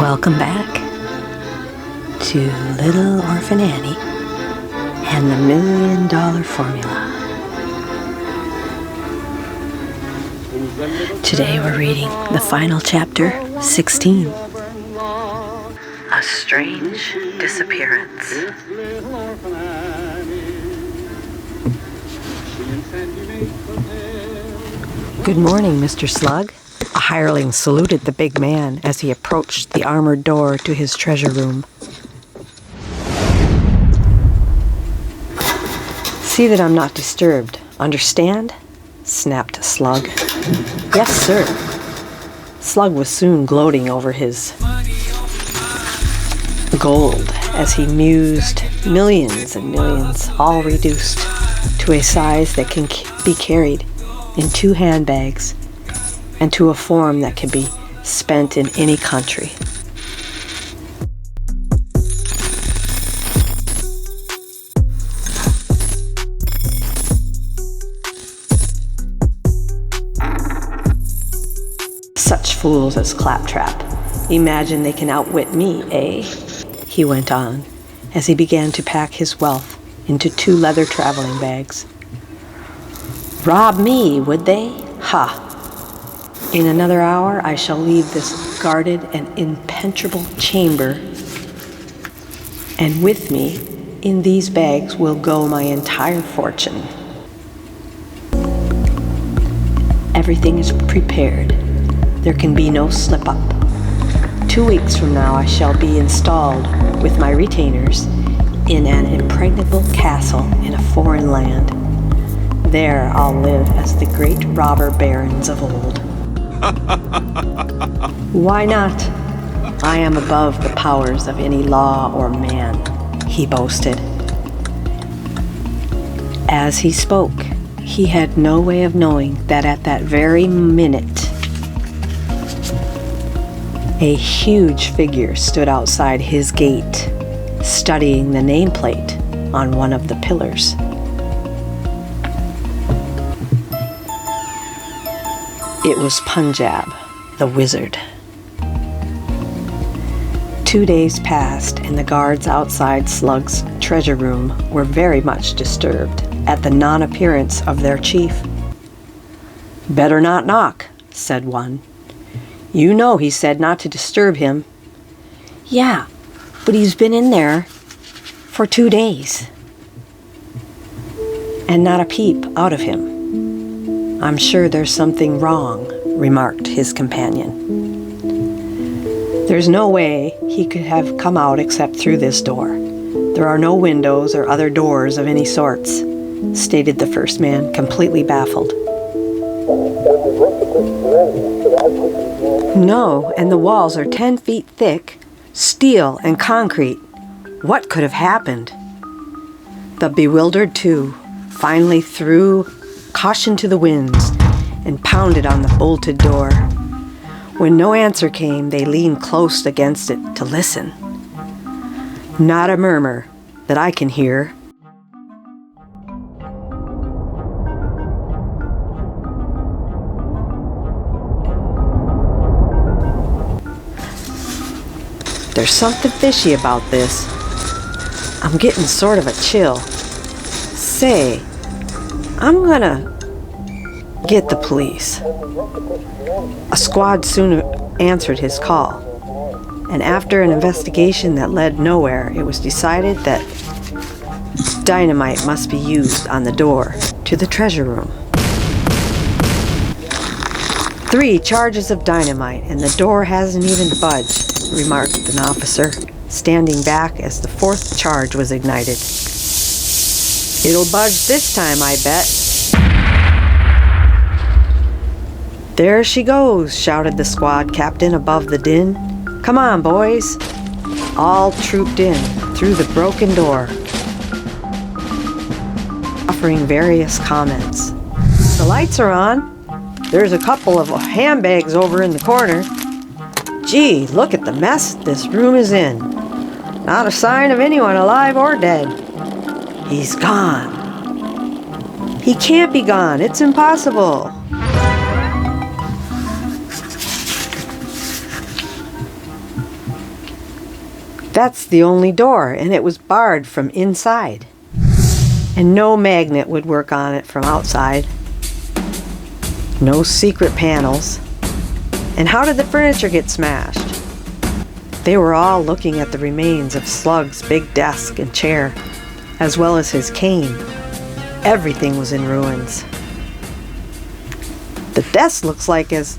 Welcome back to Little Orphan Annie and the $1 Million Formula. Today we're reading the final chapter, 16. A Strange Disappearance. Good morning, Mr. Slug. A hireling saluted the big man as he approached the armored door to his treasure room. See that I'm not disturbed, understand? Snapped Slug. Yes, sir. Slug was soon gloating over his gold as he mused, millions and millions, all reduced to a size that can be carried in 2 handbags and to a form that can be spent in any country. Such fools as Claptrap imagine they can outwit me, eh? He went on as he began to pack his wealth into 2 leather traveling bags. Rob me, would they? Ha! In another hour I shall leave this guarded and impenetrable chamber, and with me in these bags will go my entire fortune. Everything is prepared. There can be no slip-up. 2 weeks from now I shall be installed with my retainers in an impregnable castle in a foreign land. There I'll live as the great robber barons of old. Why not? I am above the powers of any law or man, he boasted. As he spoke, he had no way of knowing that at that very minute, a huge figure stood outside his gate, studying the nameplate on one of the pillars. It was Punjab, the wizard. 2 days passed, and the guards outside Slug's treasure room were very much disturbed at the non-appearance of their chief. Better not knock, said one. You know he said not to disturb him. Yeah, but he's been in there for 2 days. And not a peep out of him. I'm sure there's something wrong, remarked his companion. There's no way he could have come out except through this door. There are no windows or other doors of any sorts, stated the first man, completely baffled. No, and the walls are 10 feet thick, steel and concrete. What could have happened? The bewildered two finally threw caution to the winds and pounded on the bolted door. When no answer came, they leaned close against it to listen. Not a murmur that I can hear. There's something fishy about this. I'm getting sort of a chill. Say, I'm gonna get the police. A squad soon answered his call, and after an investigation that led nowhere, it was decided that dynamite must be used on the door to the treasure room. 3 charges of dynamite, and the door hasn't even budged, remarked an officer, standing back as the 4th charge was ignited. It'll budge this time, I bet. There she goes, shouted the squad captain above the din. Come on, boys. All trooped in through the broken door, offering various comments. The lights are on. There's a couple of handbags over in the corner. Gee, look at the mess this room is in. Not a sign of anyone alive or dead. He's gone. He can't be gone. It's impossible. That's the only door, and it was barred from inside. And no magnet would work on it from outside. No secret panels. And how did the furniture get smashed? They were all looking at the remains of Slug's big desk and chair, as well as his cane. Everything was in ruins. The desk looks like as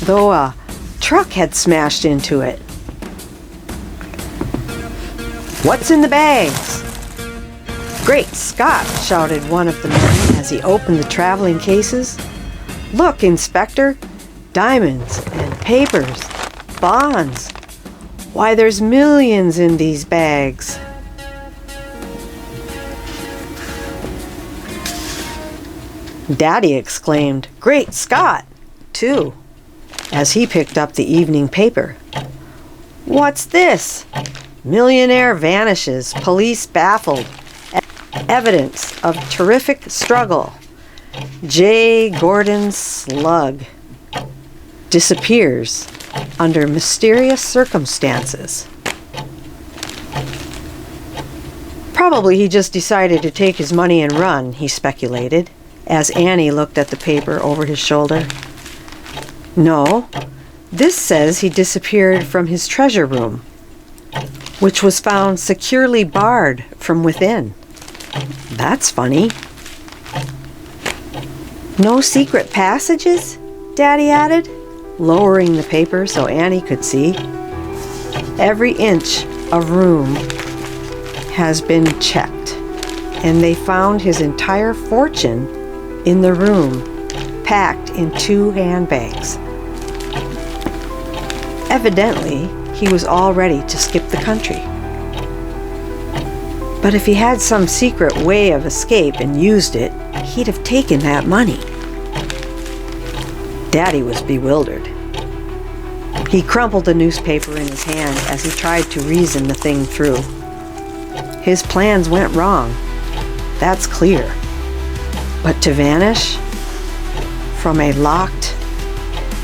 though a truck had smashed into it. "What's in the bags?" "Great Scott!" shouted one of the men as he opened the traveling cases. "Look, Inspector! Diamonds and papers, bonds. Why, there's millions in these bags." Daddy exclaimed, "Great Scott!" too, as he picked up the evening paper. "What's this? Millionaire vanishes, police baffled. Evidence of terrific struggle. J. Gordon Slug disappears under mysterious circumstances." Probably he just decided to take his money and run, he speculated, as Annie looked at the paper over his shoulder. No, this says he disappeared from his treasure room, which was found securely barred from within. That's funny. "No secret passages?" Daddy added, lowering the paper so Annie could see. "Every inch of room has been checked, and they found his entire fortune in the room, packed in 2 handbags. Evidently, he was all ready to skip the country. But if he had some secret way of escape and used it, he'd have taken that money." Daddy was bewildered. He crumpled the newspaper in his hand as he tried to reason the thing through. His plans went wrong, that's clear. But to vanish from a locked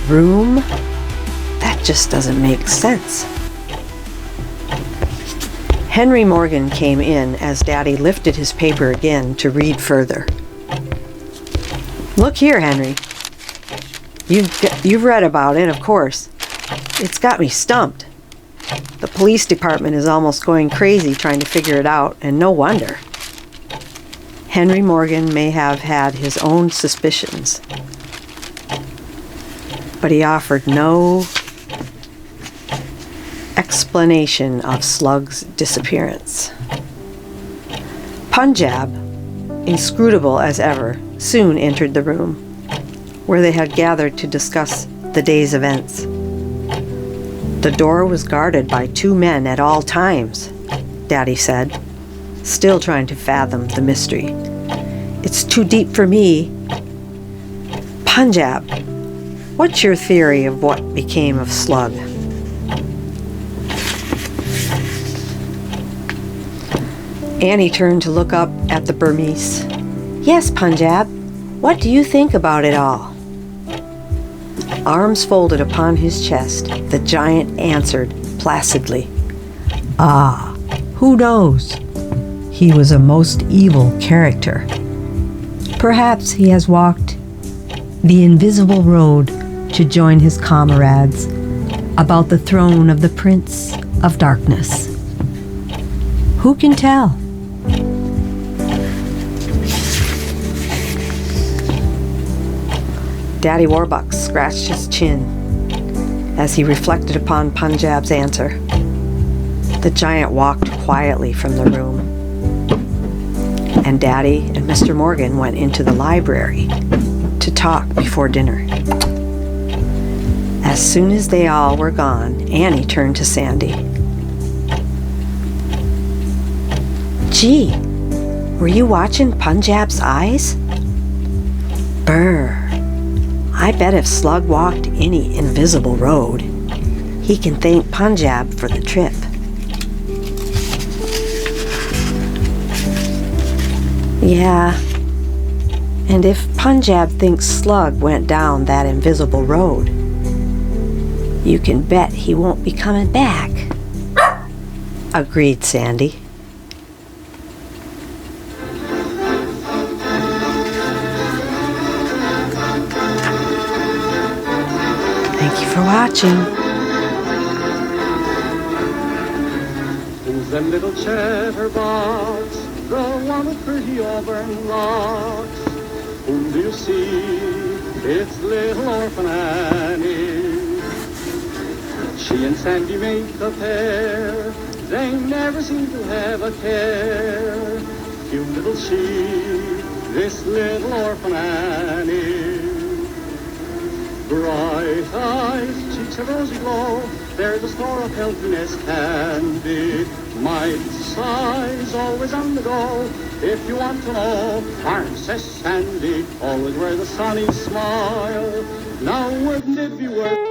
room, that just doesn't make sense. Henry Morgan came in as Daddy lifted his paper again to read further. "Look here, Henry. You've read about it, of course. It's got me stumped. The police department is almost going crazy trying to figure it out, and no wonder." Henry Morgan may have had his own suspicions, but he offered no explanation of Slug's disappearance. Punjab, inscrutable as ever, soon entered the room, where they had gathered to discuss the day's events. The door was guarded by 2 men at all times, Daddy said, still trying to fathom the mystery. "It's too deep for me. Punjab, what's your theory of what became of Slug?" Annie turned to look up at the Burmese. "Yes, Punjab, what do you think about it all?" Arms folded upon his chest, the giant answered placidly, "Ah, who knows? He was a most evil character. Perhaps he has walked the invisible road to join his comrades about the throne of the Prince of Darkness. Who can tell?" Daddy Warbucks scratched his chin as he reflected upon Punjab's answer. The giant walked quietly from the room, and Daddy and Mr. Morgan went into the library to talk before dinner. As soon as they all were gone, Annie turned to Sandy. "Gee, were you watching Punjab's eyes? Brr. I bet if Slug walked any invisible road, he can thank Punjab for the trip." "Yeah, and if Punjab thinks Slug went down that invisible road, you can bet he won't be coming back." agreed Sandy. Thank you for watching. Who's the little chatterbox, the one with pretty auburn locks? Whom do you see? It's little Orphan Annie. She and Sandy make a pair, they never seem to have a care. Cute little she, this little Orphan Annie. Bright eyes, cheeks a rosy glow, there's a store of healthiness candy. Might sighs, always on the go, if you want to know, Princess Sandy, always wear the sunny smile. Now wouldn't it be worth